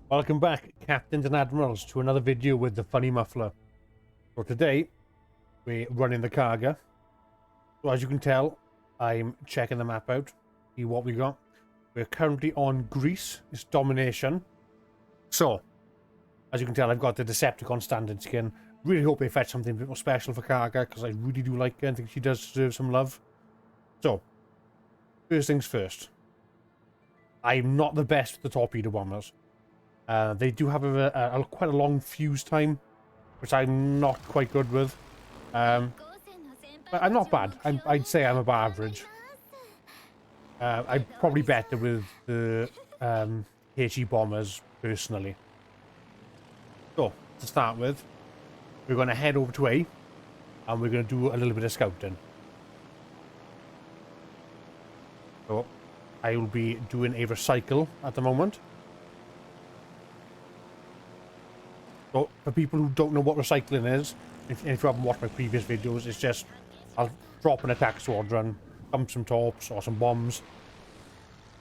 Welcome back, Captains and Admirals, to another video with the Funny Muffler. So today, we're running the Kaga. So as you can tell, I'm checking the map out, see what we got. We're currently on Greece, it's domination. So, as you can tell, I've got the Decepticon standard skin. Really hope they fetch something a bit more special for Kaga, because I really do like her and think she does deserve some love. So, first things first. I'm not the best with the torpedo bombers. They do have quite a long fuse time, which I'm not quite good with. But I'm not bad. I'd say I'm above average. I'm probably better with the HE bombers, personally. So, to start with, we're going to head over to A, and we're going to do a little bit of scouting. So, I will be doing a recycle at the moment. So, for people who don't know what recycling is, if you haven't watched my previous videos, it's just I'll drop an attack squadron, dump some torps or some bombs,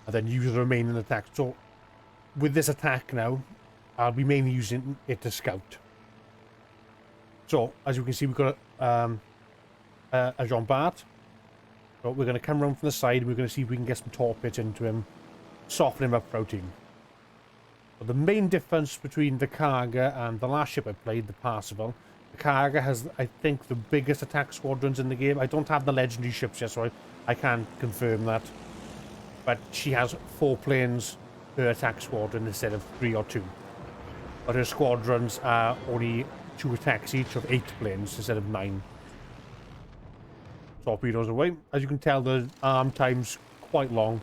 and then use the remaining attack. So, with this attack now, I'll be mainly using it to scout. So, as you can see, we've got a Jean Bart. So, we're going to come around from the side, we're going to see if we can get some torpedoes into him, soften him up for our team. But the main difference between the Kaga and the last ship I played, the Parseval, the Kaga has, I think, the biggest attack squadrons in the game. I don't have the legendary ships yet, so I can't confirm that. But she has 4 planes per attack squadron instead of 3 or 2. But her squadrons are only 2 attacks each of 8 planes instead of 9. Torpedoes away. As you can tell, the arm time's quite long,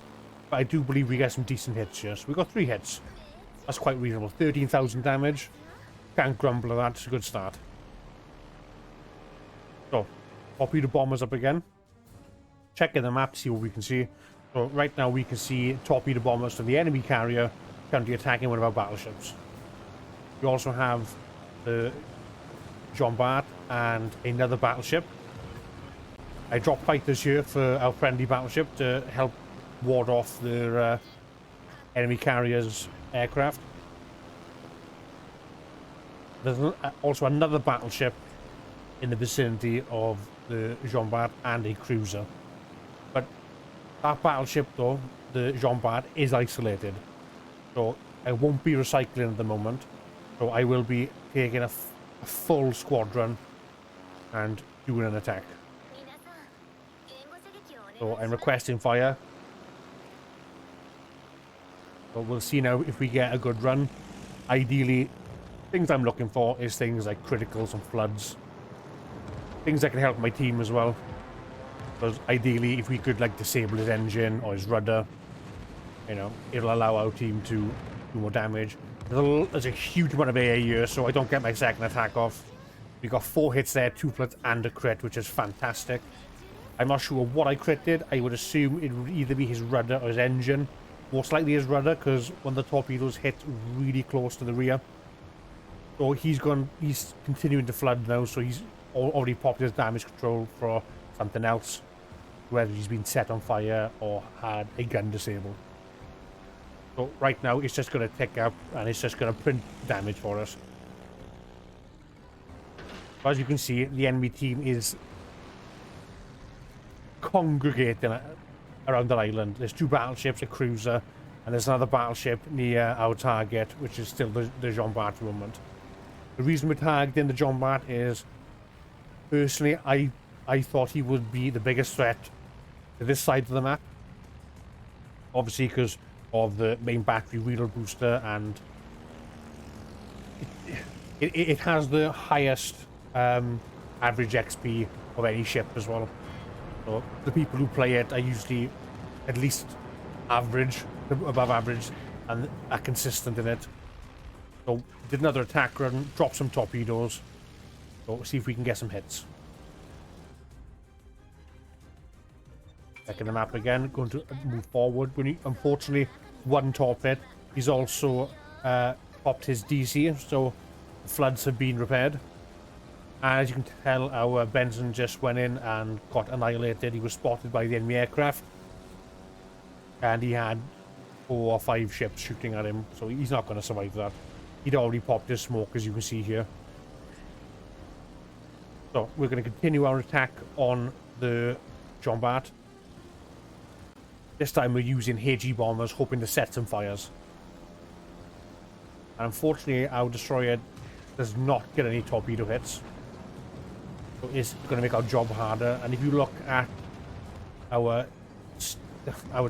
but I do believe we get some decent hits here. So we got 3 hits. That's quite reasonable. 13,000 damage. Can't grumble at that. It's a good start. So, torpedo bombers up again. Checking the map, see what we can see. So right now we can see torpedo bombers from the enemy carrier currently attacking one of our battleships. We also have the Jean Bart and another battleship. I dropped fighters here for our friendly battleship to help ward off their enemy carrier's aircraft. There's also another battleship in the vicinity of the Jean Bart and a cruiser. But that battleship, though, the Jean Bart, is isolated. So I won't be recycling at the moment. So I will be taking a full squadron and doing an attack. So I'm requesting fire. But we'll see now if we get a good run. Ideally, things I'm looking for is things like criticals and floods. Things that can help my team as well. Because ideally, if we could like disable his engine or his rudder, you know, it'll allow our team to do more damage. There's a huge amount of AA here, so I don't get my second attack off. We got 4 hits there, 2 floods and a crit, which is fantastic. I'm not sure what I critted. I would assume it would either be his rudder or his engine. Most likely his rudder, because when the torpedoes hit really close to the rear. So he's continuing to flood now, so he's already popped his damage control for something else. Whether he's been set on fire or had a gun disabled. So right now it's just going to tick up and it's just going to print damage for us. As you can see, the enemy team is congregating around the island. There's 2 battleships, a cruiser, and there's another battleship near our target, which is still the Jean Bart at the moment. The reason we're targeting the Jean Bart is, personally, I thought he would be the biggest threat to this side of the map. Obviously, because of the main battery reload booster, and it has the highest average XP of any ship as well. So the people who play it are usually at least average, above average, and are consistent in it. So did another attack run, drop some torpedoes. So see if we can get some hits. Checking the map again, going to move forward. Unfortunately, 1 torpedo. He's also popped his DC, so the floods have been repaired. As you can tell, our Benson just went in and got annihilated. He was spotted by the enemy aircraft. And he had 4 or 5 ships shooting at him, so he's not going to survive that. He'd already popped his smoke, as you can see here. So we're going to continue our attack on the Jean Bart. This time we're using HE bombers, hoping to set some fires. And unfortunately, our destroyer does not get any torpedo hits. So it's going to make our job harder. And if you look at our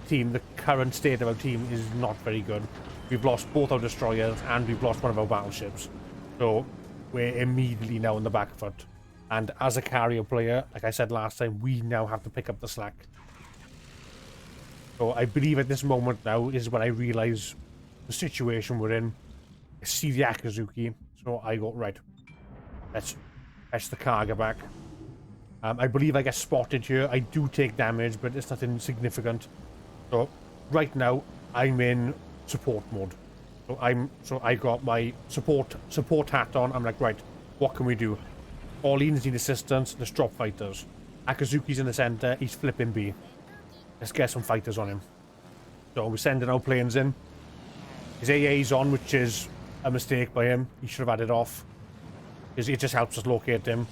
team, the current state of our team is not very good. We've lost both our destroyers and we've lost one of our battleships. So we're immediately now on the back foot. And as a carrier player, like I said last time, we now have to pick up the slack. So I believe at this moment now is when I realise the situation we're in. I see the Akazuki, so I go, right, let's fetch the Kaga back. I believe I get spotted here. I do take damage, but it's nothing significant. So right now I'm in support mode. So I got my support hat on. I'm like, right, what can we do? Orleans need assistance. Let's drop fighters. Akazuki's in the center. He's flipping B. Let's get some fighters on him. So we're sending our planes in. His AA's on, which is a mistake by him. He should have had it off, because it just helps us locate him.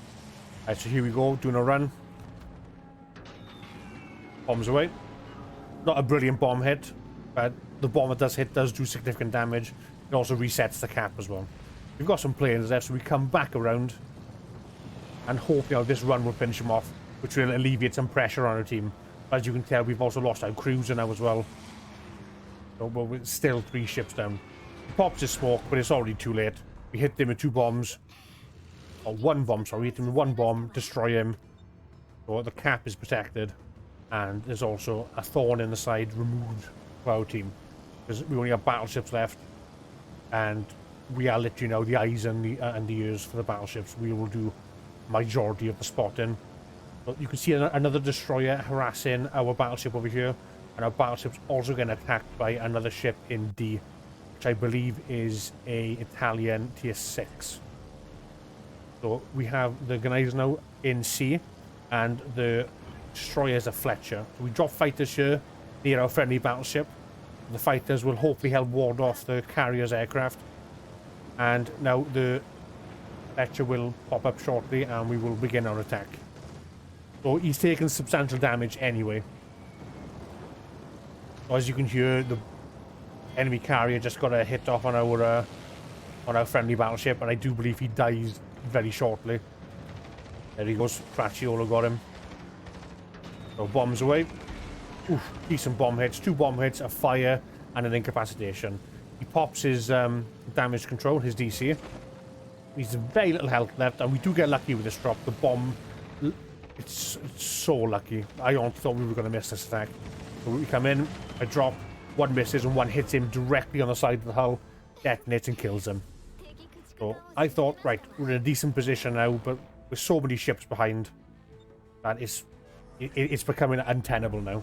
Right, so here we go, doing a run. Bombs away. Not a brilliant bomb hit, but the bomb that does hit does do significant damage. It also resets the cap as well. We've got some planes there, so we come back around and hope this run will finish him off, which will alleviate some pressure on our team. But as you can tell, we've also lost our cruiser now as well. So we're still 3 ships down. He pops his smoke, but it's already too late. We hit him with 2 bombs. Or 1 bomb, sorry. We hit him with 1 bomb, destroy him. So the cap is protected. And there's also a thorn in the side removed for our team. Because we only have battleships left. And we are literally now the eyes and the ears for the battleships. We will do majority of the spotting. But you can see another destroyer harassing our battleship over here. And our battleship's also getting attacked by another ship in D, which I believe is a Italian tier 6. So we have the Gneiss now in C, and the destroyers are Fletcher. So we drop fighters here near our friendly battleship. The fighters will hopefully help ward off the carrier's aircraft. And now the Fletcher will pop up shortly, and we will begin our attack. So he's taken substantial damage anyway. So as you can hear, the enemy carrier just got a hit off on our friendly battleship, and I do believe he dies very shortly. There he goes. Cracciolo got him. So bombs away. Oof, decent bomb hits. 2 bomb hits, a fire, and an incapacitation. He pops his damage control, his DC. He's very little health left, and we do get lucky with this drop. The bomb, it's so lucky. I honestly thought we were going to miss this attack. So we come in, I drop, 1 misses, and 1 hits him directly on the side of the hull, detonates and kills him. So I thought, right, we're in a decent position now, but with so many ships behind, that it's becoming untenable now.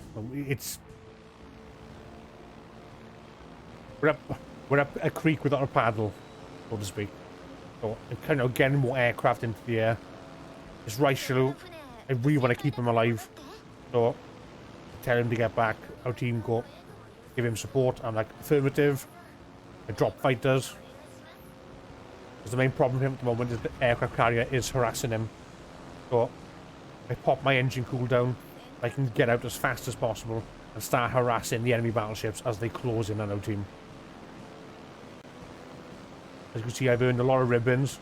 We're up a creek without a paddle, so to speak. So I'm kind of getting more aircraft into the air. This Reichelu, I really want to keep him alive. So tell him to get back. Our team go give him support. I'm like, affirmative. I drop fighters. Because the main problem here at the moment is the aircraft carrier is harassing him. So I pop my engine cooldown. I can get out as fast as possible and start harassing the enemy battleships as they close in on our team. As you can see, I've earned a lot of ribbons.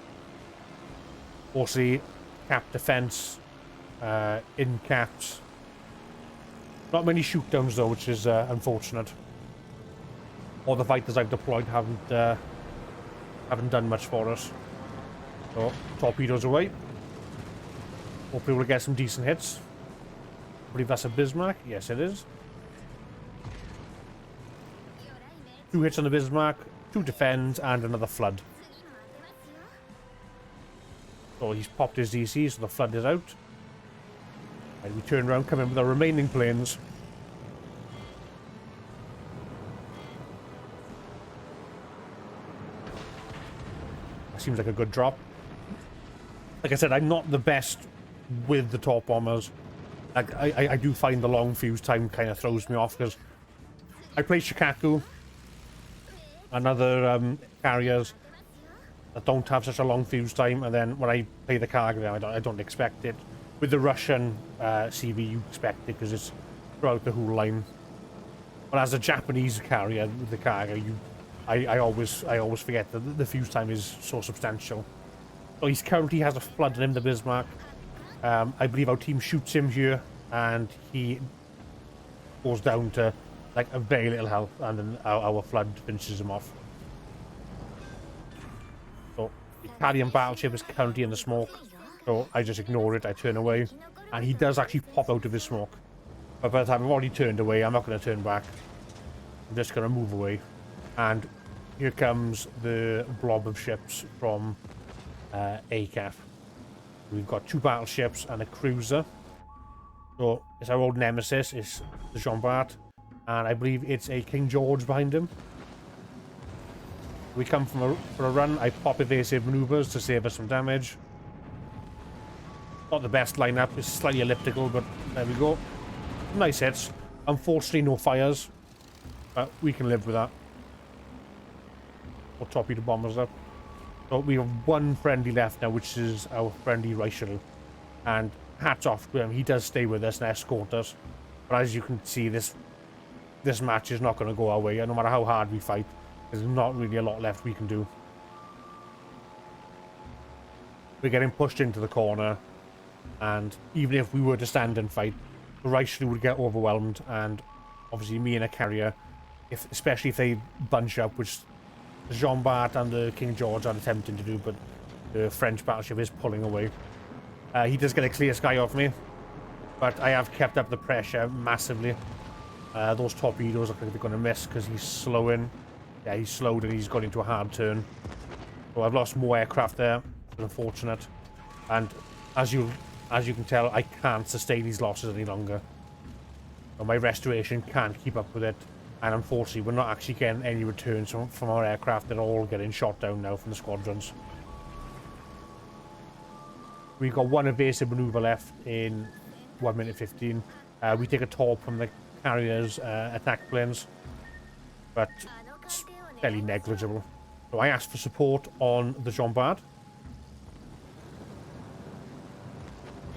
Mostly cap defense, in caps. Not many shootdowns though, which is unfortunate. All the fighters I've deployed haven't done much for us. So torpedoes away. Hopefully we'll get some decent hits. I believe that's a Bismarck. Yes, it is. 2 hits on the Bismarck, 2 defends, and another flood. So he's popped his DC, so the flood is out. And we turn around, come in with our remaining planes. That seems like a good drop. Like I said, I'm not the best with the top bombers. Like, I do find the long fuse time kind of throws me off, because I play Shikaku and other carriers that don't have such a long fuse time, and then when I play the Kaga, I don't expect it. With the Russian CV, you expect it because it's throughout the whole line. But as a Japanese carrier with the Kaga, I always forget that the fuse time is so substantial. So he currently has a flood in him, the Bismarck. I believe our team shoots him here, and he goes down to like a very little health, and then our flood finishes him off. So the Italian battleship is currently in the smoke, so I just ignore it. I turn away, and he does actually pop out of his smoke. But by the time I've already turned away, I'm not going to turn back. I'm just going to move away, and here comes the blob of ships from ACAF. We've got 2 battleships and a cruiser. So it's our old nemesis, it's the Jean Bart, and I believe it's a King George behind him. We come for a run. I pop evasive maneuvers to save us some damage. Not the best lineup, it's slightly elliptical, but there we go. Nice hits. Unfortunately, no fires, but we can live with that. Or torpedo bombers up. So we have 1 friendly left now, which is our friendly Reichel. And hats off to him, he does stay with us and escort us. But as you can see, this match is not going to go our way, no matter how hard we fight. There's not really a lot left we can do. We're getting pushed into the corner, and even if we were to stand and fight, the Reichel would get overwhelmed, and obviously me and a carrier, especially if they bunch up, which the Jean Bart and the King George are attempting to do, but the French battleship is pulling away. He does get a clear sky off me, but I have kept up the pressure massively. Those torpedoes look like they're going to miss because he's slowing. Yeah, he's slowed and he's got into a hard turn. So I've lost more aircraft there. It's unfortunate. And as you can tell, I can't sustain these losses any longer. So my restoration can't keep up with it. And unfortunately, we're not actually getting any returns from our aircraft. They're all getting shot down now from the squadrons. We've got 1 evasive maneuver left in 1 minute 15. We take a torp from the carrier's attack planes, but it's fairly negligible. So I asked for support on the Jean Bart,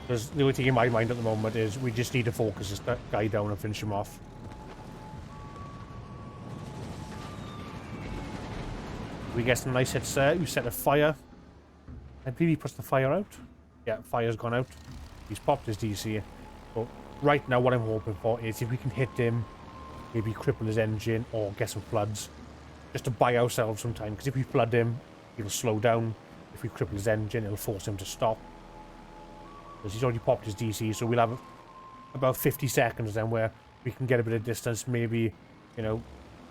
because the only thing in my mind at the moment is we just need to focus this guy down and finish him off. We get some nice hits there. We set a fire. I believe he puts the fire out. Yeah, fire's gone out. He's popped his DC. But right now what I'm hoping for is if we can hit him, maybe cripple his engine or get some floods, just to buy ourselves some time. Because if we flood him, he'll slow down. If we cripple his engine, it'll force him to stop. Because he's already popped his DC, so we'll have about 50 seconds then where we can get a bit of distance, maybe, you know,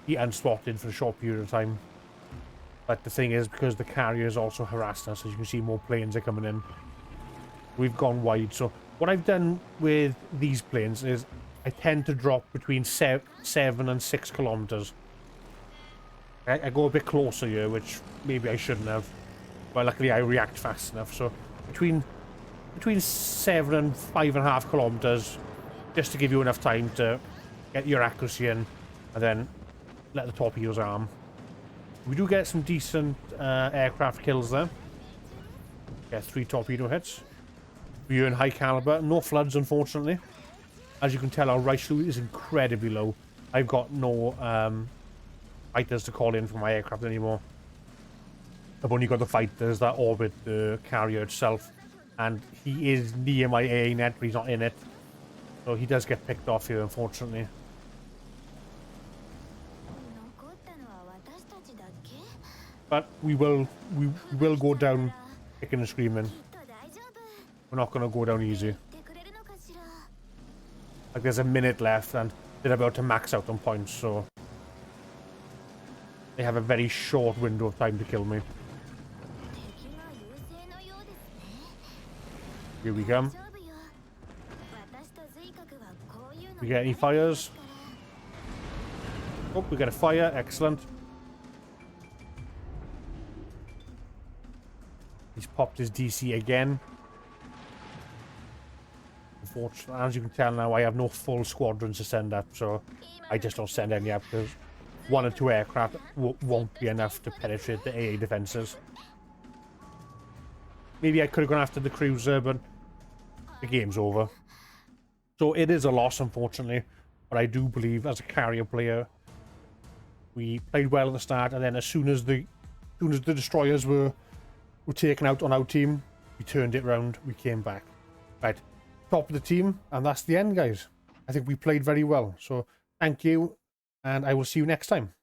be unspotted for a short period of time. But the thing is, because the carriers also harassed us, as you can see, more planes are coming in. We've gone wide. So what I've done with these planes is I tend to drop between 7 and 6 kilometers. I go a bit closer here, which maybe I shouldn't have. But luckily I react fast enough. So between 7 and 5.5 kilometers, just to give you enough time to get your accuracy in, and then let the torpedoes arm. We do get some decent aircraft kills there. Get 3 torpedo hits. We earn high caliber. No floods, unfortunately. As you can tell, our Reichel is incredibly low. I've got no fighters to call in for my aircraft anymore. I've only got the fighters that orbit the carrier itself. And he is near my AA net, but he's not in it. So he does get picked off here, unfortunately. But we will go down kicking and screaming. We're not going to go down easy. Like, there's a minute left and they're about to max out on points, so they have a very short window of time to kill me. Here we come. We get any fires? Oh, we get a fire. Excellent. He's popped his DC again. unfortunately. As you can tell now, I have no full squadrons to send up, so I just don't send any up because 1 or 2 aircraft won't be enough to penetrate the AA defences. Maybe I could have gone after the cruiser, but the game's over. So it is a loss, unfortunately, but I do believe as a carrier player, we played well at the start, and then as soon as the destroyers were taken out on our team, we turned it round, we came back. Right, top of the team, and that's the end, guys. I think we played very well, so thank you, and I will see you next time.